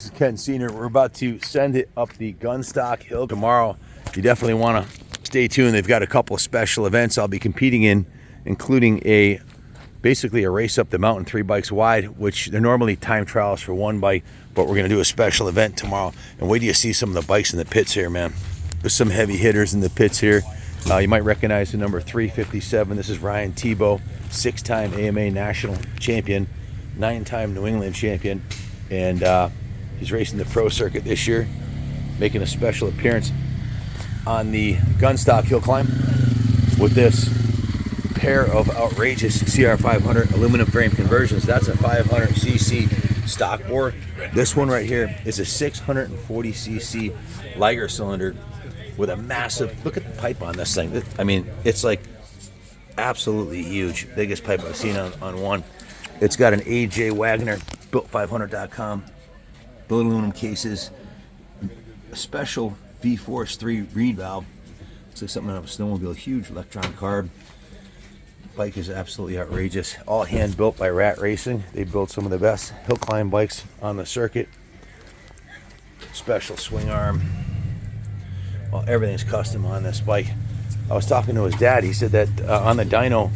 This is Ken Senior. We're about to send it up the Gunstock Hill tomorrow. You definitely want to stay tuned. They've got a couple of special events I'll be competing in, including basically a race up the mountain 3 bikes wide, which they're normally time trials for 1 bike, but we're going to do a special event tomorrow. And wait till you see some of the bikes in the pits here, man. There's some heavy hitters in the pits here. You might recognize the number 357. This is Ryan Thibault, 6-time AMA national champion, 9-time New England champion, and he's racing the pro circuit this year, making a special appearance on the Gunstock Hill Climb with this pair of outrageous CR500 aluminum frame conversions. That's a 500cc stock bore. This one right here is a 640cc Liger cylinder with a massive, look at the pipe on this thing. I mean, it's like absolutely huge. Biggest pipe I've seen on one. It's got an AJ Wagner, built500.com. Billet aluminum cases, a special V-Force 3 reed valve. Looks like something out of a snowmobile. Huge electron carb. Bike is absolutely outrageous. All hand built by Rat Racing. They build some of the best hill climb bikes on the circuit. Special swing arm. Well, everything's custom on this bike. I was talking to his dad. He said that on the dyno,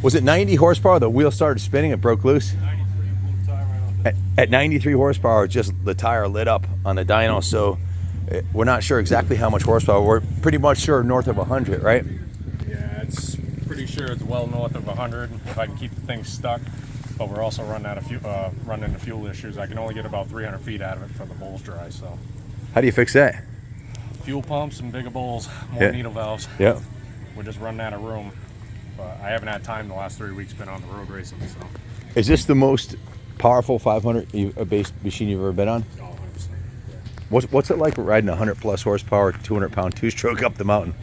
was it 90 horsepower? The wheel started spinning. It broke loose. At 93 horsepower, just the tire lit up on the dyno, so we're not sure exactly how much horsepower. We're pretty much sure north of 100, right? Yeah, it's pretty sure it's well north of 100 if I can keep the thing stuck. But we're also running into fuel issues. I can only get about 300 feet out of it for the bowls dry. So, how do you fix that? Fuel pumps and bigger bowls, more needle valves. Yeah. We're just running out of room. But I haven't had time the last 3 weeks. Been on the road racing. So. Is this the most powerful 500 based machine you've ever been on? Oh, 100%. What's it like riding a 100 plus horsepower 200-pound 2-stroke up the mountain?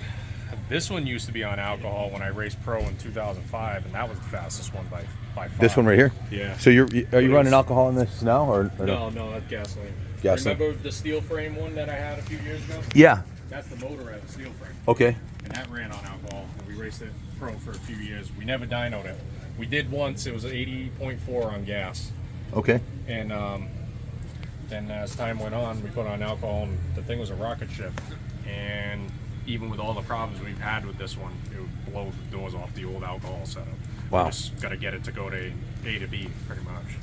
This one used to be on alcohol when I raced pro in 2005, and that was the fastest one by far. This one right here? Yeah. So are you running alcohol in this now, or no? No, that's gasoline. Gasoline. Remember the steel frame one that I had a few years ago? Yeah. That's the motor at the steel frame. Okay. And that ran on alcohol, and we raced it pro for a few years. We never dynoed it. We did once. It was 80.4 on gas. Okay. And then as time went on, we put on alcohol, and the thing was a rocket ship. And even with all the problems we've had with this one, it would blow the doors off the old alcohol setup. Wow. We just got to get it to go to A to B, pretty much.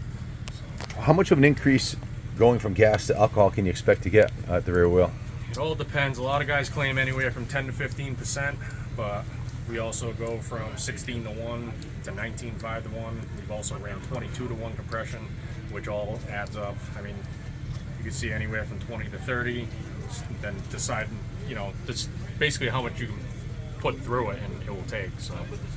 So. How much of an increase going from gas to alcohol can you expect to get at the rear wheel? It all depends. A lot of guys claim anywhere from 10 to 15%, but we also go from 16 to 1 to 19.5 to 1. We've also ran 22 to 1 compression, which all adds up. I mean, you can see anywhere from 20 to 30, then decide, that's basically how much you can put through it and it will take. So,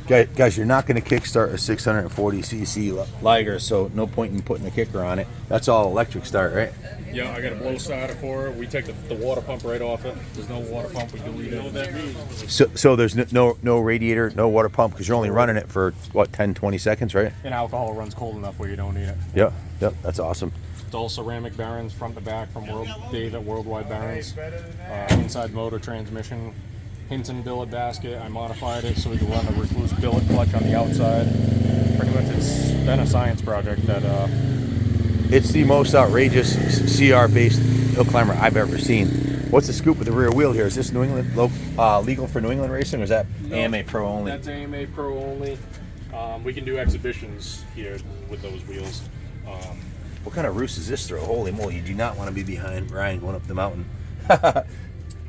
guys, you're not going to kickstart a 640cc Liger, so no point in putting a kicker on it. That's all electric start, right? Yeah, I got a blow starter for it. We take the water pump right off it. There's no water pump. We delete it. So there's no radiator, no water pump, because you're only running it for, what, 10, 20 seconds, right? And alcohol runs cold enough where you don't need it. Yep, that's awesome. It's all ceramic bearings front to back from Dave at Worldwide Bearings. Inside motor, transmission, Hinton billet basket. I modified it so we can run a recluse billet clutch on the outside. Pretty much it's been a science project that... It's the most outrageous CR-based hill climber I've ever seen. What's the scoop with the rear wheel here? Is this New England legal for New England racing, or is that AMA Pro only? That's AMA Pro only. We can do exhibitions here with those wheels. What kind of roost is this throw? Holy moly, you do not want to be behind Ryan going up the mountain.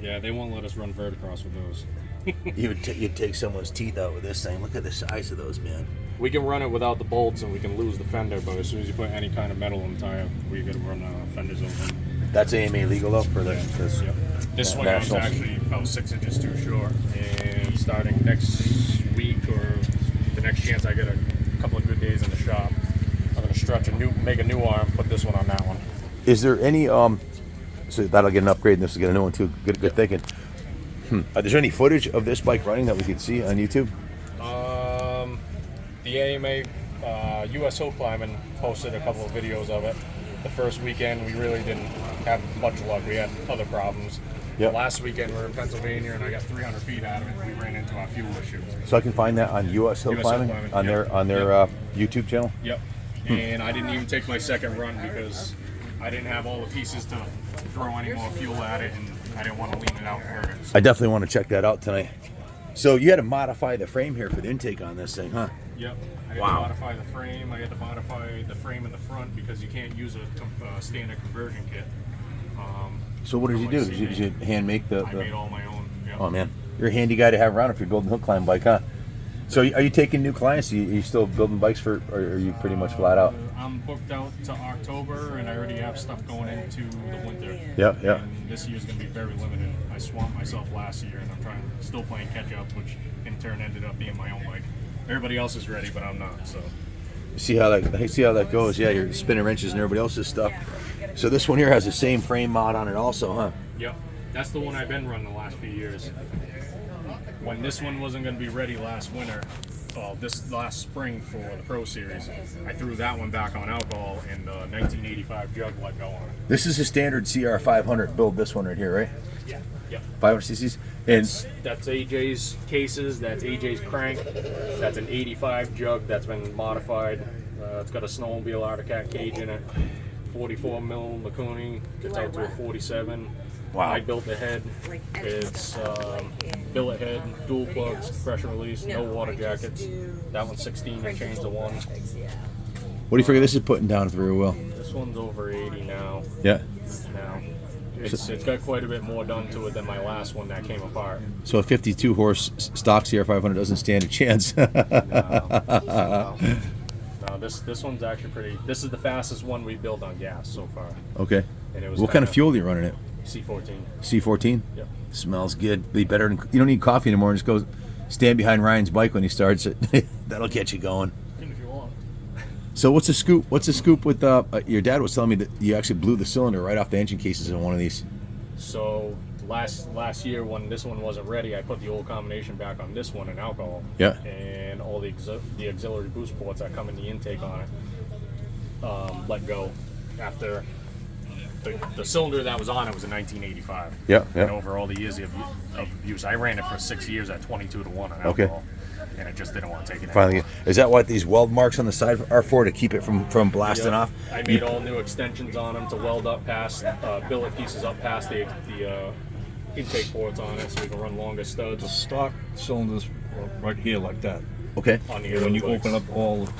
Yeah, they won't let us run verticross with those. You'd take someone's teeth out with this thing. Look at the size of those, man. We can run it without the bolts and we can lose the fender, but as soon as you put any kind of metal in the tire, we got to run fenders open. That's AMA legal though for the yep. This one was actually about 6 inches too short, and starting next week or the next chance I get a couple of good days in the shop, I'm going to make a new arm, put this one on that one. Is there any so that'll get an upgrade and this will get a new one too? Good thinking. Is there any footage of this bike running that we could see on YouTube? The AMA US Hill Climbing posted a couple of videos of it. The first weekend we really didn't have much luck. We had other problems. Yep. Last weekend we were in Pennsylvania and I got 300 feet out of it. We ran into our fuel issues. So I can find that on US Hill Climbing on their YouTube channel? Yep. And I didn't even take my second run because I didn't have all the pieces to throw any more fuel at it, and I didn't want to lean it out and hurt it. I definitely want to check that out tonight. So you had to modify the frame here for the intake on this thing, huh? Yep. I had to modify the frame. I had to modify the frame in the front because you can't use a standard conversion kit. So what did you do? Did you hand make the? I made all my own. Yep. Oh man, you're a handy guy to have around if you're building a hill climb bike, huh? So are you taking new clients? Are you still building bikes or are you pretty much flat out? I'm booked out to October, and I already have stuff going into the winter. Yeah. And this year's going to be very limited. I swamped myself last year, and I'm still playing catch up, which in turn ended up being my own bike. Everybody else is ready, but I'm not. So. See how that goes. Yeah, you're spinning wrenches and everybody else's stuff. So this one here has the same frame mod on it also, huh? Yep. That's the one I've been running the last few years. When this one wasn't going to be ready last winter, this last spring for the Pro Series, I threw that one back on alcohol, and the 1985 jug let go on it. This is a standard CR500 build, this one right here, right? Yeah. Yep. 500 cc's? And that's AJ's cases, that's AJ's crank, that's an 85 jug that's been modified. It's got a snowmobile Articat cage in it, 44 mil Mikuni, gets out to a 47. wow. I built the head. It's billet head, dual plugs, pressure release, no water jackets. That one's 16 and change the one. What do you figure this is putting down at the rear wheel? This one's over 80 now. Yeah. Now. It's got quite a bit more done to it than my last one that came apart. So a 52 horse stock CR500 doesn't stand a chance. No, this one's actually pretty. This is the fastest one we built on gas so far. Okay. And it was what kind of fuel are you running it? C14. C14? Yep. Smells good. Be better than, you don't need coffee anymore. Just go stand behind Ryan's bike when he starts it. That'll get you going. If you want. So what's the scoop? What's the scoop with your dad was telling me that you actually blew the cylinder right off the engine cases in one of these. So last year when this one wasn't ready, I put the old combination back on this one in alcohol. Yeah. And all the auxiliary boost ports that come in the intake on it let go after the cylinder that was on it was a 1985. Yeah. And over all the years of use, I ran it for 6 years at 22 to 1 on alcohol. And it just didn't want to take it Finally, anymore. is that what these weld marks on the side are for, to keep it from blasting off? I made all new extensions on them to weld up past, billet pieces up past the intake ports on it so we can run longer studs. The stock cylinders are right here like that. Okay. On the And when you bikes. open up all of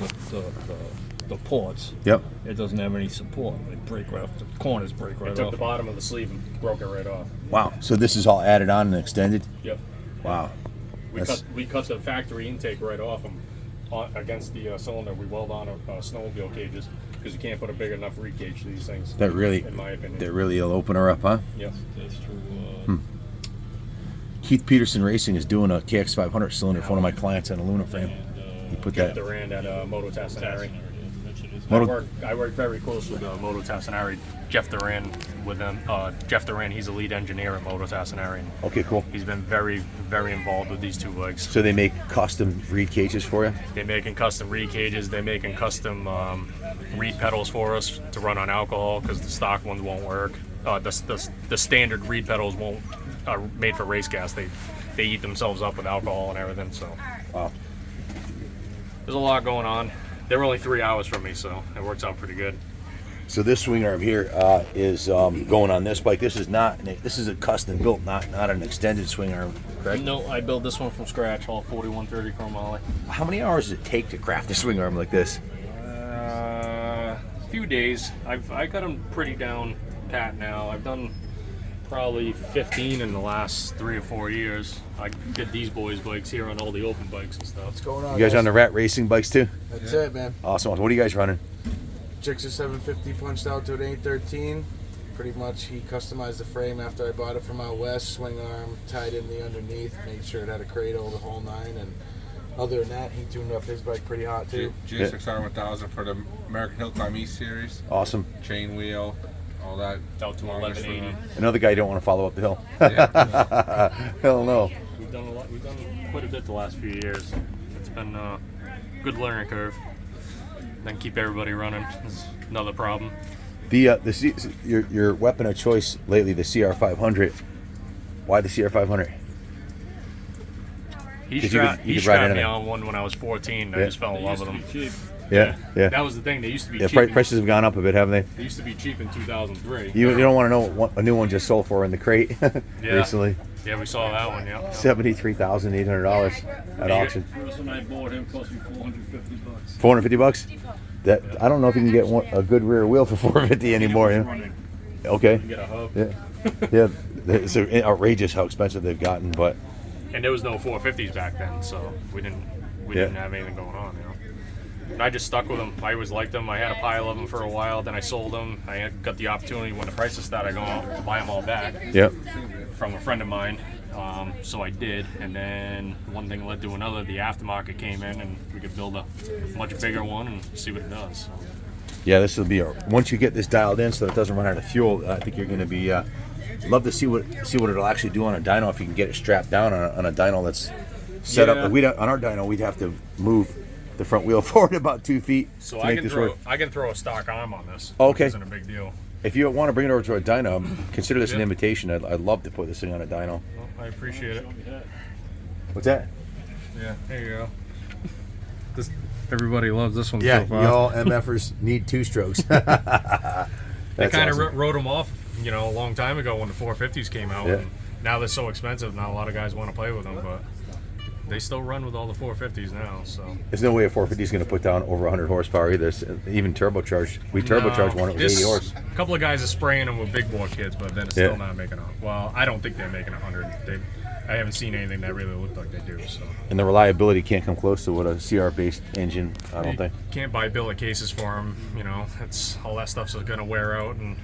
the ports, Yep. it doesn't have any support. They break right off. The corners break right It took off. the bottom of the sleeve and broke it right off. Wow. So this is all added on and extended? Yep. Wow. We cut the factory intake right off them against the cylinder. We weld on snowmobile cages because you can't put a big enough reed cage to these things. That really, in my opinion. that really will open her up, huh? Yep. That's true. Keith Peterson Racing is doing a KX500 cylinder for one of my clients on aluminum frame. He put Jeff that. Durand at Moto Tassinari. Moto- I work very close with Moto Tassinari. Jeff Durand with them. Jeff Durand, he's a lead engineer at Moto Tassinari. Okay, cool. He's been very, very involved with these two bikes. So they make custom reed cages for you? They're making custom reed cages. They're making custom reed pedals for us to run on alcohol because the stock ones won't work. The standard reed pedals won't are made for race gas. They eat themselves up with alcohol and everything. So Wow. there's a lot going on. They're only 3 hours from me, so it works out pretty good. So this swing arm here is going on this bike. This is a custom built, not an extended swing arm, correct? No, I built this one from scratch, all 4130 chromoly. How many hours does it take to craft a swing arm like this? A few days. I got them pretty down pat now. I've done probably 15 in the last 3 or 4 years. I did these boys' bikes here on all the open bikes and stuff. What's going on? You guys on the rat racing bikes too? That's it, man. Awesome. What are you guys running? Gixxer 750 punched out to an 813. Pretty much, he customized the frame after I bought it from out west. Swing arm, tied in the underneath, made sure it had a cradle, the whole nine. And other than that, he tuned up his bike pretty hot too. GSXR 1000 for the American Hill Climb E Series. Awesome. Chain wheel, all that. Out to 1180. Another guy you don't want to follow up the hill. Yeah. Hell no. We've done a lot. We've done quite a bit the last few years. It's been a good learning curve. Then keep everybody running is another problem. Your weapon of choice lately, the CR500. Why the CR500? He Because you could ride strapped me anything. on one when I was 14. I Yeah. just fell in love with him. Cheap. Yeah, yeah. That was the thing. They used to be Yeah, cheap. prices have gone up a bit, haven't they? They used to be cheap in 2003. You don't want to know what a new one just sold for in the crate Yeah. recently. Yeah, we saw that one. Yeah. $73,800 at auction. First one I bought him cost me $450. $450. That I don't know if you can get a good rear wheel for $450 anymore. Yeah. Running. Okay. You get a hub. Yeah. Yeah. It's outrageous how expensive they've gotten, but And there was no 450s back then, so we didn't have anything going on, you know. And I just stuck with them. I always liked them. I had a pile of them for a while. Then I sold them. I got the opportunity when the prices started going up to buy them all back yep. from a friend of mine. So I did, and then one thing led to another. The aftermarket came in, and we could build a much bigger one and see what it does. So. Yeah, this will be once you get this dialed in so that it doesn't run out of fuel. I think you're going to be love to see what it'll actually do on a dyno if you can get it strapped down on a dyno that's set up. On our dyno, we'd have to move the front wheel forward about 2 feet So to I make can this throw work. I can throw a stock arm on this. Okay. Which isn't a big deal. If you want to bring it over to a dyno, consider this an Yeah. invitation. I'd love to put this thing on a dyno. Well, I appreciate it. What's that? Yeah, there you go. Everybody loves this one Yeah, so far. y'all MFers need 2 strokes. They That's kind of awesome. wrote them off, you know, a long time ago when the 450s came out. Yeah. And now they're so expensive, not a lot of guys want to play with them, but they still run with all the 450s now. So There's no way a 450 is going to put down over 100 horsepower either. Even turbocharged. We turbocharged one. It was 80 horse. A couple of guys are spraying them with big bore kits, but then it's Yeah. still not making a. Well, I don't think they're making 100. I haven't seen anything that really looked like they do. So And the reliability can't come close to what a CR-based engine. I don't think. can't buy bill of cases for them. You know, it's all that stuff's going to wear out and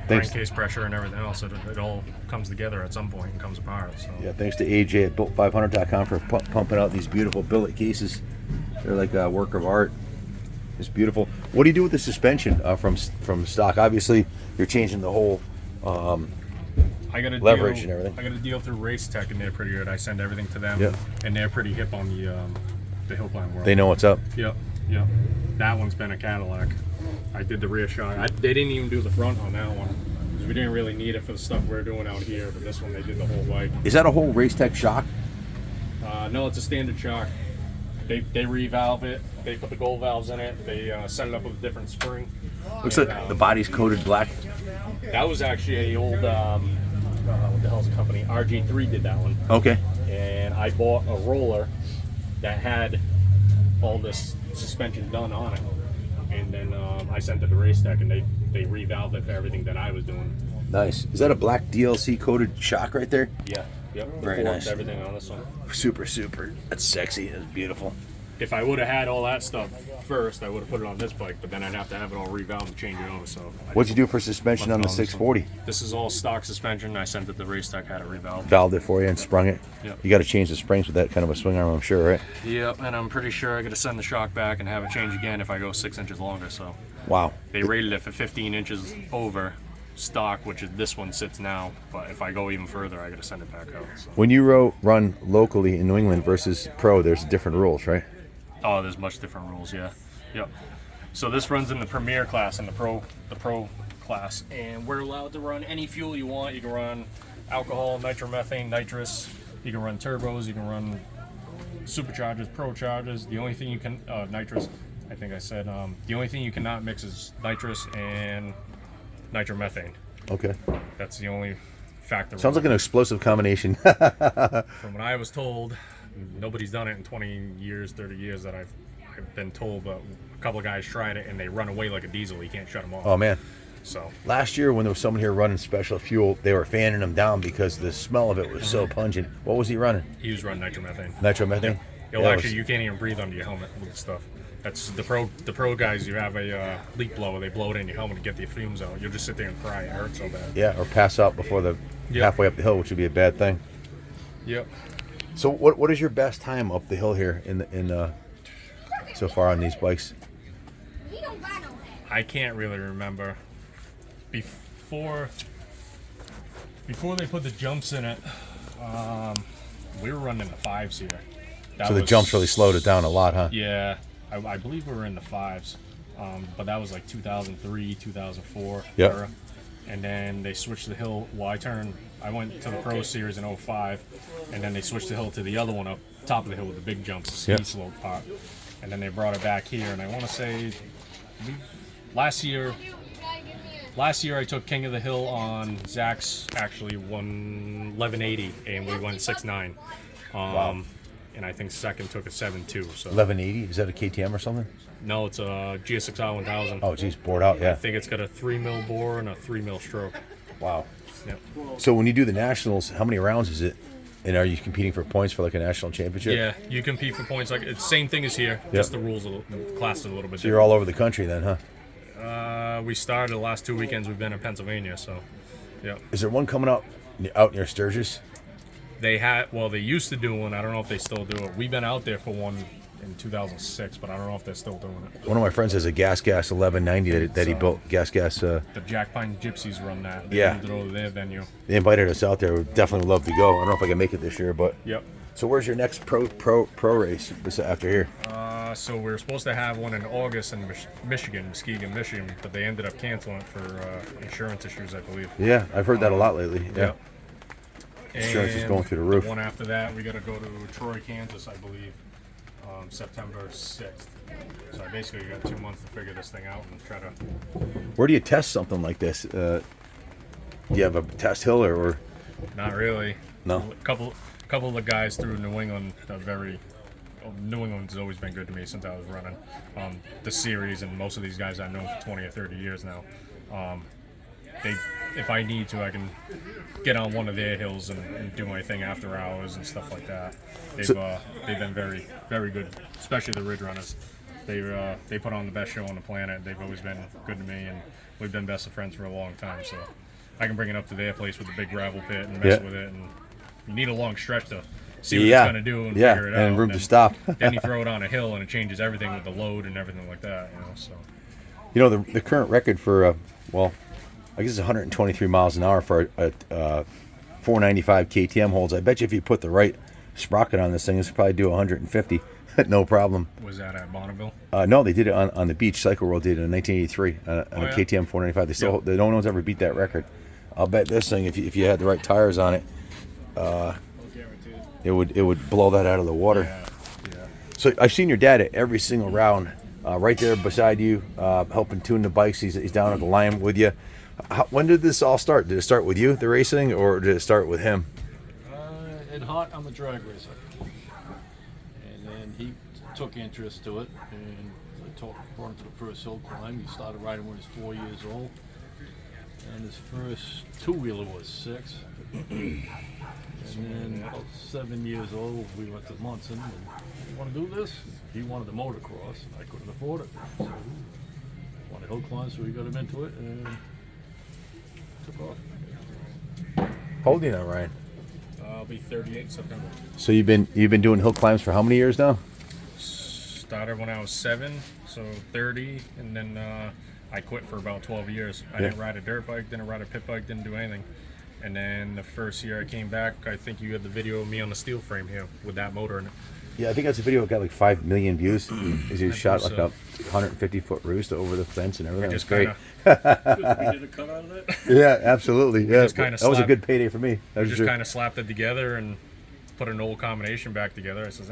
Thanks. crank case pressure and everything else. It all comes together at some point and comes apart. So. Yeah, thanks to AJ at built500.com for pumping out these beautiful billet cases. They're like a work of art. It's beautiful. What do you do with the suspension from stock? Obviously, you're changing the whole. I got a Leverage deal, and everything. I got a deal through Race Tech, and they're pretty good. I send everything to them, Yep. and they're pretty hip on the hill climb world. They know what's up. Yep. That one's been a Cadillac. I did the rear shock. They didn't even do the front on that one because we didn't really need it for the stuff we're doing out here. But this one, they did the whole bike. Is that a whole Race Tech shock? No, it's a standard shock. They revalve it. They put the gold valves in it. They set it up with a different spring. Looks And, like the body's coated black. That was actually a old. What the hell's the company? RG3 did that one. Okay. And I bought a roller that had all this suspension done on it, and then I sent it to Race Tech, and they revalved it for everything that I was doing. Nice. Is that a black DLC coated shock right there? Yeah, yep. Very Forked nice. Everything on this one. Super. That's sexy. It's beautiful. If I would have had all that stuff first, I would have put it on this bike, but then I'd have to have it all revalved and change it over. So What'd you do for suspension on the left it this 640? one. This is all stock suspension. I sent it to Race Tech, had it revalved. Valved it for you and sprung it. Yep. You got to change the springs with that kind of a swing arm, I'm sure, right? Yep, and I'm pretty sure I got to send the shock back and have it change again if I go 6 inches longer. So Wow. they rated it for 15 inches over stock, which is this one sits now. But if I go even further, I got to send it back out. So. When you run locally in New England versus pro, there's different rules, right? Oh, there's much different rules, yeah. Yep. So this runs in the Premier class and the Pro class, and we're allowed to run any fuel you want. You can run alcohol, nitromethane, nitrous. You can run turbos. You can run superchargers, pro chargers. The only thing you can nitrous. I think I said the only thing you cannot mix is nitrous and nitromethane. Okay. That's the only factor. Sounds like an explosive combination. From what I was told, nobody's done it in 20 years, 30 years that I've been told, but a couple of guys tried it and they run away like a diesel. You can't shut them off. Oh, man. So Last year when there was someone here running special fuel, they were fanning them down because the smell of it was so pungent. What was he running? he was running nitromethane. Nitromethane? You'll Yeah, it actually, was- you can't even breathe under your helmet with the stuff. That's the pro guys. You have a leak blower. They blow it in your helmet to get the fumes out. You'll just sit there and cry. It hurts so bad. Yeah, or pass out before the Yep. halfway up the hill, which would be a bad thing. Yep. So what is your best time up the hill here in so far on these bikes? I can't really remember. Before they put the jumps in it, we were running the fives here. That So the was- jumps really slowed it down a lot, huh? Yeah, I believe we were in the fives, but that was like 2003, 2004 Yep. era. And then they switched the hill. Well, I went to the Pro Series in 05, and then they switched the hill to the other one up top of the hill with the big jumps, the ski Yep. slope part. and then they brought it back here. And I want to say last year I took King of the Hill on Zach's actually 1180, and we went 6.9. Wow. And I think second took a 7.2. So 1180, is that a KTM or something? no, it's a GSXR 1000. Oh, geez, bored out, yeah. I think it's got a 3 mil bore and a 3 mil stroke. Wow. Yep. So when you do the nationals, how many rounds is it? And are you competing for points for like a national championship? Yeah, you compete for points like it's same thing as here. Yep. Just the rules, the class is a little bit So you're all over the country then, huh? different. We started the last 2 weekends we've been in Pennsylvania, so yeah. Is there one coming up out near Sturgis? They used to do one. I don't know if they still do it. We've been out there for one in 2006, but I don't know if they're still doing it. One of my friends has a Gas 1190 that he built. Gas. The Jack Pine Gypsies run that. They Yeah. moved it over to their venue. They invited us out there. We definitely would love to go. I don't know if I can make it this year, but. Yep. So where's your next pro race after here? So we were supposed to have one in August in Muskegon, Michigan, but they ended up canceling it for insurance issues, I believe. Yeah, I've heard that a lot lately. Yeah. Yep. Insurance is And going through the roof. one after that, we got to go to Troy, Kansas, I believe, September 6th. So I basically got 2 months to figure this thing out and try to. Where do you test something like this? Do you have a test hill or? Not really. No. A couple of the guys through New England are New England's always been good to me since I was running the series, and most of these guys I've known for 20 or 30 years now. If I need to, I can get on one of their hills and do my thing after hours and stuff like that. They've been very, very good, especially the Ridge Runners. They put on the best show on the planet. They've always been good to me, and we've been best of friends for a long time. So I can bring it up to their place with a big gravel pit and mess with it. And you need a long stretch to see what it's going to do and figure it out. And room then, to stop. Then you throw it on a hill and it changes everything with the load and everything like that. So. You know, the current record for I guess it's 123 miles an hour for a 495 KTM holds. I bet you if you put the right sprocket on this thing, it's probably do 150, no problem. Was that at Bonneville? No, they did it on the beach. Cycle World did it in 1983 on a KTM 495. They still no one's ever beat that record. I'll bet this thing, if you had the right tires on it, it would blow that out of the water. Yeah. So I've seen your dad at every single round, right there beside you, helping tune the bikes. He's down at the line with you. When did this all start? Did it start with you, the racing, or did it start with him? It hot, I'm a drag racer. And then he took interest to it, and I brought him to the first hill climb. He started riding when he was 4 years old. And his first two-wheeler was 6. And then about 7 years old, we went to Munson, and you want to do this? He wanted the motocross, and I couldn't afford it. So he wanted hill climb, so we got him into it, and took off. How old are you now, Ryan? I'll be 38 in September. So you've been doing hill climbs for how many years now? Started when I was 7, so 30, and then I quit for about 12 years. I didn't ride a dirt bike, didn't ride a pit bike, didn't do anything. And then the first year I came back, I think you had the video of me on the steel frame here with that motor in it. Yeah, I think that's a video that got like 5 million views. He shot like so. a 150-foot roost over the fence and everything. That's Just great. We did a cut out of that. Yeah, absolutely. Yeah, just kinda that was a slapped- good payday for me. That I was just sure. kind of slapped it together and put an old combination back together. I says,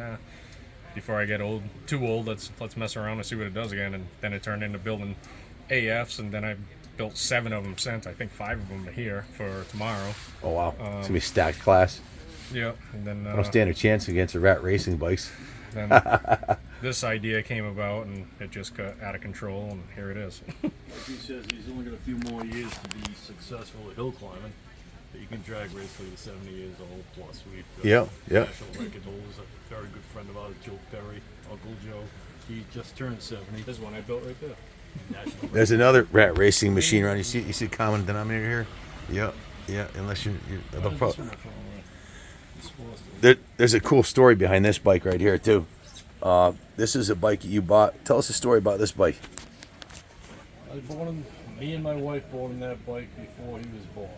before I get too old, let's mess around and see what it does again. And then it turned into building AFs, and then I built 7 of them since. I think 5 of them are here for tomorrow. Oh wow, it's gonna be a stacked class. Yeah, and then I don't stand a chance against the rat racing bikes. then this idea came about, and it just got out of control, and here it is. Like he says, he's only got a few more years to be successful at hill climbing. But you can drag race till you're 70 years old. Plus, we've got national record holders, a very good friend of ours, Joe Perry, Uncle Joe. He just turned 70. This one I built right there. National There's another rat racing machine around. You see the common denominator here? Yeah. Unless there's a cool story behind this bike right here too. This is a bike you bought. Tell us a story about this bike. Me and my wife bought him that bike before he was born.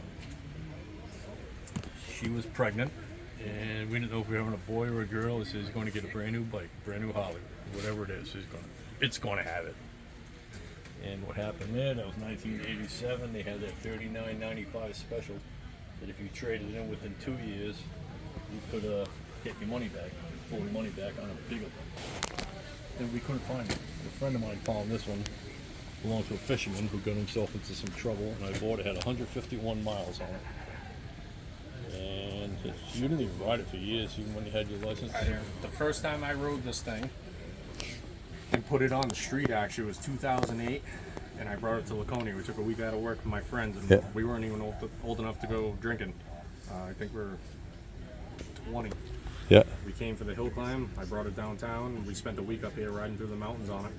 She was pregnant, and we didn't know if we were having a boy or a girl. He says he's going to get a brand new bike, brand new Harley, whatever it is. It's going to have it. And what happened there? That was 1987. They had that $39.95 special. That if you traded it in within 2 years, you could get your money back, full money back on a bigger one. and we couldn't find it. A friend of mine found this one, belonged to a fisherman who got himself into some trouble, and I bought it. Had 151 miles on it, and you didn't even ride it for years, even when you had your license. The first time I rode this thing and put it on the street actually was 2008, and I brought it to Laconia. We took a week out of work with my friends, and we weren't even old enough to go drinking. I think we were 20. Yeah. We came for the hill climb. I brought it downtown, and we spent a week up here riding through the mountains on it.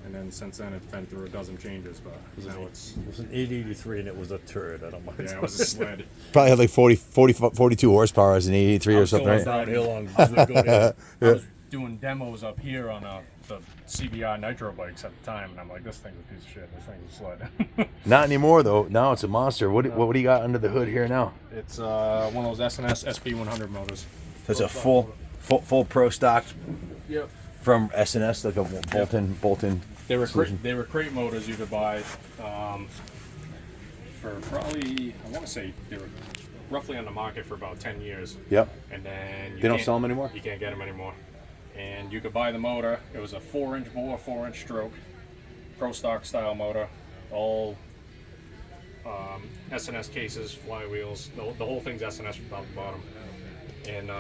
And then since then, it's been through a dozen changes, but now it's... It was an 883 and it was a turd. I don't mind. Yeah, it was a sled. Probably had like 42 horsepower as an 83 or something, right? Downhill on I was doing demos up here on the CBR Nitro bikes at the time, and I'm like, this thing's a piece of shit. This thing's a sled. Not anymore though. Now it's a monster. What do you got under the hood here now? It's one of those S&S SP100 motors. So it's a full pro stock Yep. from S&S, like a bolt-in. They were crate motors you could buy for probably, I want to say they were roughly on the market for about 10 years. Yep. And then They don't sell them anymore? You can't get them anymore. And you could buy the motor. It was a 4-inch bore, 4-inch stroke, pro stock style motor, all S&S cases, flywheels. The whole thing's S&S from top to bottom. And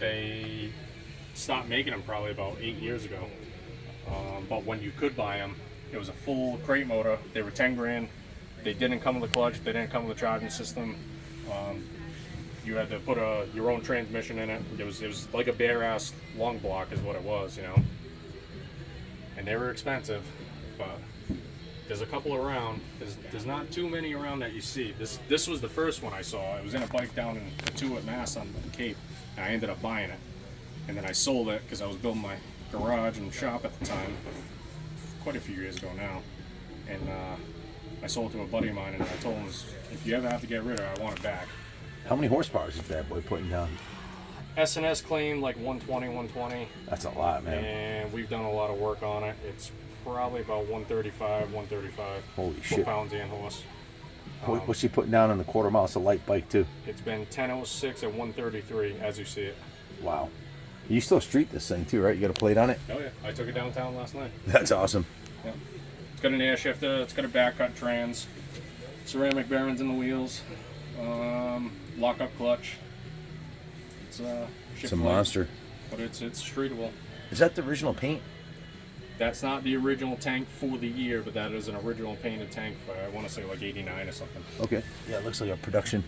they stopped making them probably about 8 years ago. But when you could buy them, it was a full crate motor. They were 10 grand. They didn't come with a clutch. They didn't come with a charging system. You had to put your own transmission in it. It was like a bare ass long block is what it was, you know. And they were expensive, but there's a couple around. There's not too many around that you see. This was the first one I saw. It was in a bike down in Tewitt, Mass on the Cape, and I ended up buying it. And then I sold it because I was building my garage and shop at the time, quite a few years ago now. And I sold it to a buddy of mine, and I told him, if you ever have to get rid of it, I want it back. How many horsepower is that boy putting down? S&S claimed like 120. That's a lot, man. And we've done a lot of work on it. It's probably about 135. Holy foot shit. Pounds and horse. What's she putting down on the quarter mile? It's a light bike too. It's been 1006 at 133 as you see it. Wow. You still street this thing too, right? You got a plate on it? Oh yeah, I took it downtown last night. That's awesome. Yeah. It's got an air shifter, it's got a back cut trans, ceramic bearings in the wheels, lock-up clutch. It's It's a monster. But it's streetable. Is that the original paint? That's not the original tank for the year, but that is an original painted tank for, I want to say like 89 or something. Okay. Yeah, it looks like a production.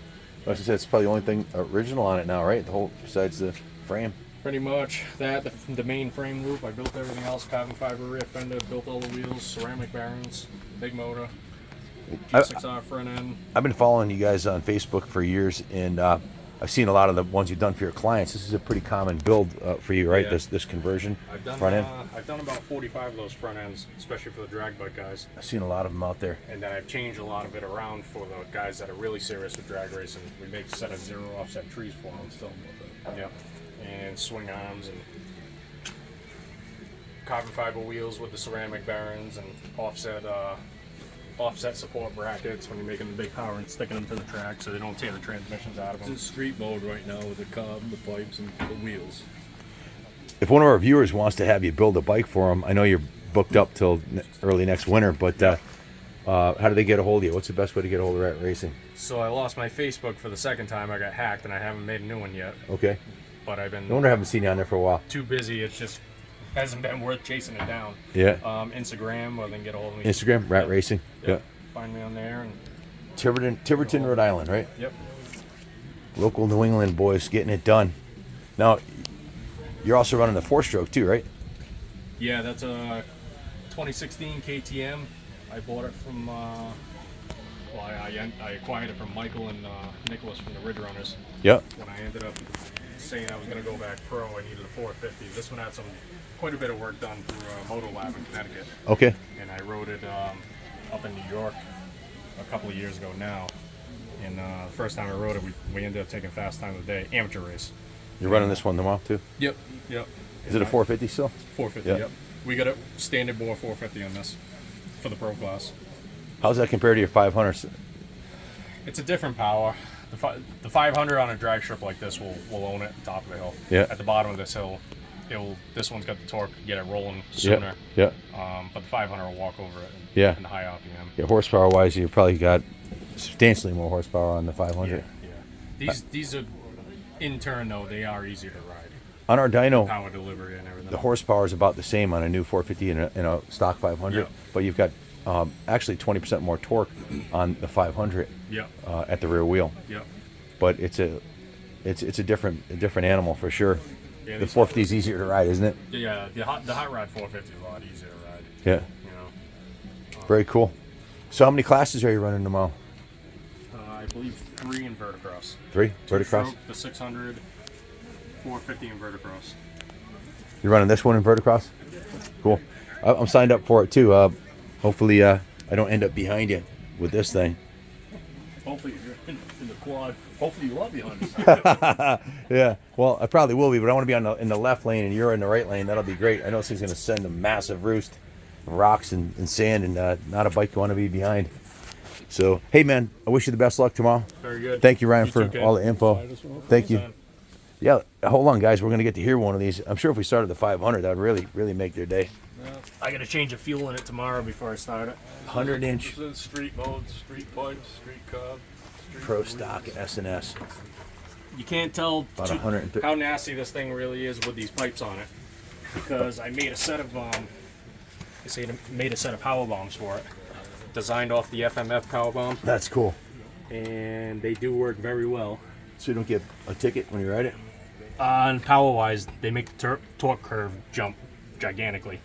As I said, it's probably the only thing original on it now, right? The whole, besides the frame. Pretty much that, the main frame loop. I built everything else, carbon fiber rear fender, built all the wheels, ceramic bearings, big motor, G6R front end. I've been following you guys on Facebook for years, and I've seen a lot of the ones you've done for your clients. This is a pretty common build for you, right? Yeah. This conversion I've done, front end. I've done about 45 of those front ends, especially for the drag bike guys. I've seen a lot of them out there. And then I've changed a lot of it around for the guys that are really serious with drag racing. We make a set of 0 offset trees for them. Still, yeah. And swing arms and carbon fiber wheels with the ceramic bearings and offset support brackets when you're making the big power and sticking them to the track so they don't tear the transmissions out of It's them. in street mode right now with the carbon, the pipes, and the wheels. If one of our viewers wants to have you build a bike for them, I know you're booked up till early next winter, but how do they get a hold of you? What's the best way to get a hold of Rat Racing? So I lost my Facebook for the second time. I got hacked and I haven't made a new one yet. Okay. But I've been No wonder I haven't seen you on there for a while. too busy. It's just hasn't been worth chasing it down. Yeah. Instagram, or then get a hold of me. Instagram, Rat Racing. Yeah. Find me on there. And Tiverton, Rhode Island, right? yep. Local New England boys getting it done. Now, you're also running the 4-stroke too, right? Yeah, that's a 2016 KTM. I bought it from, I acquired it from Michael and Nicholas from the Ridge Runners. Yep. When I ended up saying I was going to go back pro, I needed a 450. This one had quite a bit of work done through Moto Lab in Connecticut. Okay. And I rode it up in New York a couple of years ago now. And the first time I rode it, we ended up taking fast time of the day, amateur race. You're running this one tomorrow too? Yep. Is it a 450 still? 450, Yep. yep. We got a standard bore 450 on this for the pro class. How's that compare to your 500s? It's a different power. The 500 on a drag strip like this will own it at the top of the hill. Yeah. At the bottom of this hill, this one's got the torque to get it rolling sooner. Yeah. But the 500 will walk over it. Yeah. In the high RPM. Yeah. Horsepower wise, you probably got substantially more horsepower on the 500. Yeah. These are, in turn though, they are easier to ride. On our dyno, Power delivery and everything. the horsepower is about the same on a new 450 and a stock 500, Yeah. but you've got actually 20% more torque on the 500 Yeah. at the rear wheel. Yeah. But it's a different animal for sure. Yeah, The 450 is easier to ride, isn't it? Yeah, the hot rod 450 is a lot easier to ride. Yeah. You know, Very cool. So how many classes are you running tomorrow? I believe 3 in verticross. 3 verticross. Two-stroke, the 600, 450 in verticross. You're running this one in verticross? Cool. I'm signed up for it too. Hopefully I don't end up behind you with this thing. Hopefully you're in the quad. Hopefully you are behind us. Yeah. Well, I probably will be, but I want to be in the left lane and you're in the right lane. That'll be great. I know this thing's going to send a massive roost of rocks and sand, and not a bike you want to be behind. So, hey man, I wish you the best luck tomorrow. Very good. Thank you, Ryan, You for too, Ken. all the info. Thank you. Anytime. Yeah, hold on, guys. We're going to get to hear one of these. I'm sure if we started the 500, that would really make their day. I gotta change the fuel in it tomorrow before I start it. 100-inch It's in street mode, street pipes, street cob. Street Pro Stock S&S. You can't tell About 150. how nasty this thing really is with these pipes on it, because I made a set of power bombs for it, designed off the FMF power bomb, That's cool. and they do work very well. So you don't get a ticket when you ride it? And power wise, they make the torque curve jump gigantically.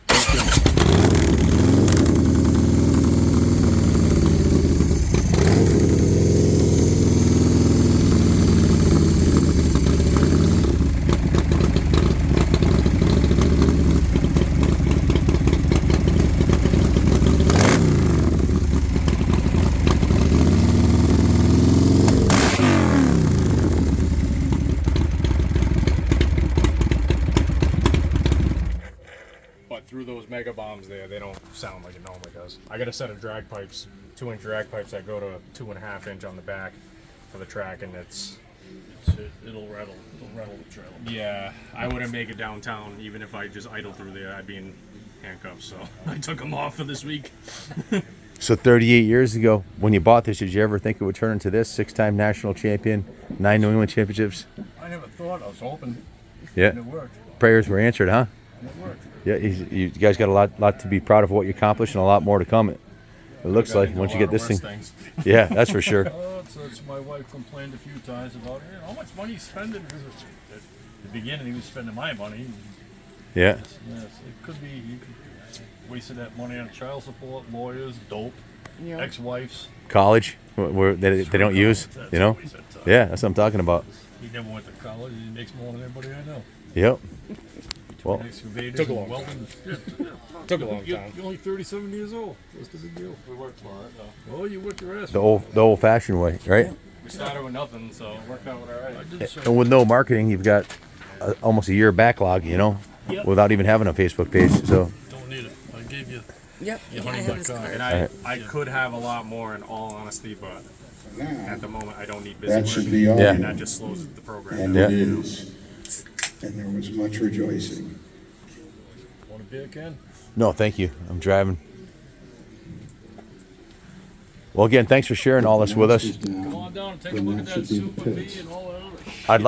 But through those mega bombs there, they don't sound like it normally does. I got a set of drag pipes, 2-inch drag pipes that go to 2.5 inch on the back for the track, and It'll rattle the trailer. yeah, I wouldn't make it downtown even if I just idled through there. I'd be in handcuffs, so I took them off for this week. So 38 years ago, when you bought this, did you ever think it would turn into this? 6-time national champion, 9 New England championships. I never thought. I was hoping. Yeah. And it worked. Prayers were answered, huh? And it worked. Yeah, you guys got a lot to be proud of what you accomplished, and a lot more to come. It looks Got like into once a you lot get of this worse thing. things. Yeah, that's for sure. It's my wife complained a few times about how much money he's spending. Because at the beginning he was spending my money. Yeah. Yes, it could be you wasted that money on child support, lawyers, dope, ex-wives. College, where they don't use, That's you know? always that time. Yeah, that's what I'm talking about. He never went to college. He makes more than anybody I know. Yep. Well, Excavators Took a and long welding. Took a long You're time. only 37 years old. What's the big deal? We worked for it, though. Oh, you worked your ass the off. old-fashioned way, right? We started with nothing, so it worked out all right. I did say And with no marketing, you've got almost a year backlog, you know, Yep. without even having a Facebook page. So don't need it. I gave you Yep. your I honey have his nut card. card. And I could have a lot more in all honesty, but at the moment I don't need busy That work. should be all. Yeah. And that just slows the program And down. Yeah. it is. And there was much rejoicing. Want a beer, Ken? no, thank you. I'm driving. Well, again, thanks for sharing all this with us. Come on down and take a look at that Super B and all that other shit. I'd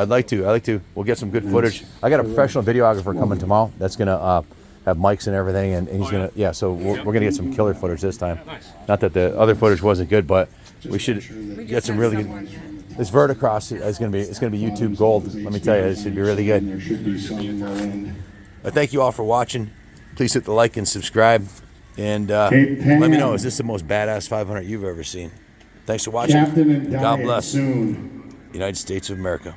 like to. We'll get some good footage. I got a professional videographer coming tomorrow. That's gonna have mics and everything, and he's gonna So we're gonna get some killer footage this time. Nice. Not that the other footage wasn't good, but we should We get just some had really someone good. here. This verticross is gonna be YouTube gold. Let me tell you, it should be really good. There should be some low end. Thank you all for watching. Please hit the like and subscribe, and Cape let me know, Cod. is this the most badass 500 you've ever seen? Thanks for watching. Captain and God Diet bless. soon. United States of America.